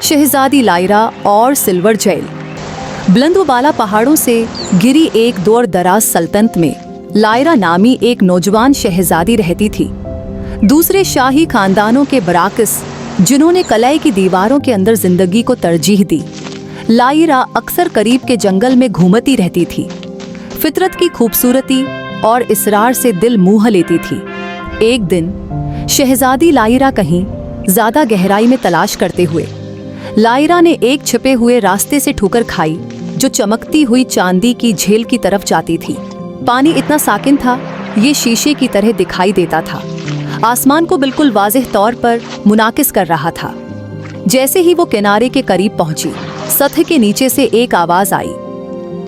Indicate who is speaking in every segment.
Speaker 1: शहजादी Lyra और silver jail. बुलंदबाला पहाड़ों से गिरी एक दूर दराज सल्तनत में लायरा नामी एक नौजवान शहजादी रहती थी। दूसरे शाही खानदानों के बराकिस जिन्होंने कलाई की दीवारों के अंदर जिंदगी को तरजीह दी, लायरा अक्सर करीब के जंगल में घूमती रहती थी। फितरत की खूबसूरती और इसरार से दिल मोह लेती थी। एक दिन शहजादी लायरा कहीं ज्यादा गहराई में तलाश करते हुए लायरा ने एक छिपे हुए रास्ते से ठोकर खाई जो चमकती हुई चांदी की झील की तरफ जाती थी। पानी इतना साकिन था, ये शीशे की तरह दिखाई देता था। आसमान को बिल्कुल वाज़ेह तौर पर मुनाकिस कर रहा था। जैसे ही वो किनारे के करीब पहुंची, सतह के नीचे से एक आवाज आई,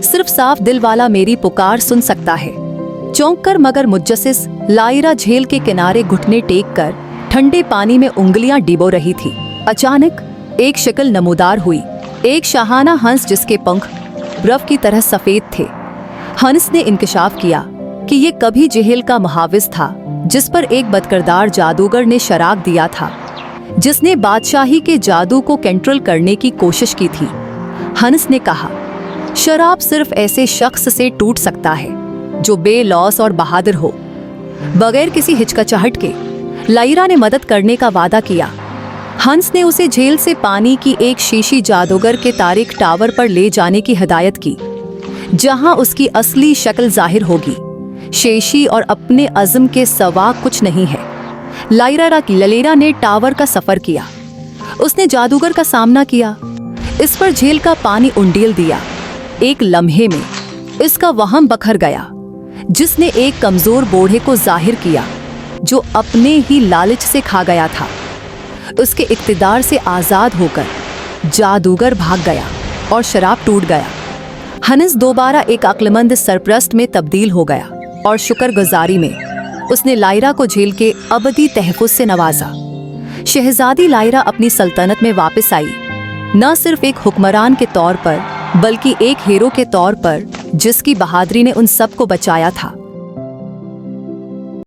Speaker 1: सिर्फ साफ दिल वाला मेरी पुकार सुन सकता है। चौंक कर मगर मुज्जसिस लायरा झील के किनारे घुटने टेक कर ठंडे पानी में उंगलियां डिबो रही थी। अचानक एक शक्ल नमूदार हुई, एक शाहाना हंस जिसके पंख बर्फ की तरह सफेद थे। हंस ने इंकशाफ किया कि ये कभी झील का मुहाविज था जिस पर एक बदकिरदार जादूगर ने शराक दिया था, जिसने बादशाही के जादू को कंट्रोल करने की कोशिश की थी। हंस ने कहा, शराब सिर्फ ऐसे शख्स से टूट सकता है जो बेलौस और बहादुर हो। बगैर किसी हिचकिचाहट के लायरा ने मदद करने का वादा किया। हंस ने उसे झील से पानी की एक शीशी जादूगर के तारिक टावर पर ले जाने की हिदायत की, जहां उसकी असली शक्ल जाहिर होगी। शेशी और अपने अज़्म के सवा कुछ नहीं है। लायरा ने टावर का सफर किया। उसने जादूगर का सामना किया, इस पर झील का पानी उंडेल दिया। एक लम्हे में इसका वहम बखर गया, जिसने एक कमजोर बूढ़े को जाहिर किया जो अपने ही लालच से खा गया था। उसके इक्तिदार से आज़ाद होकर जादूगर भाग गया और शराब टूट गया। हंस दोबारा एक अक्लमंद सरप्रस्त में तब्दील हो गया और शुक्रगुजारी में उसने लायरा को झील के अबदी तहफ़्फ़ुज़ से नवाजा। शहजादी लायरा अपनी सल्तनत में वापस आई, न सिर्फ एक हुक्मरान के तौर पर बल्कि एक हीरो के तौर पर जिसकी बहादुरी ने उन सबको बचाया था।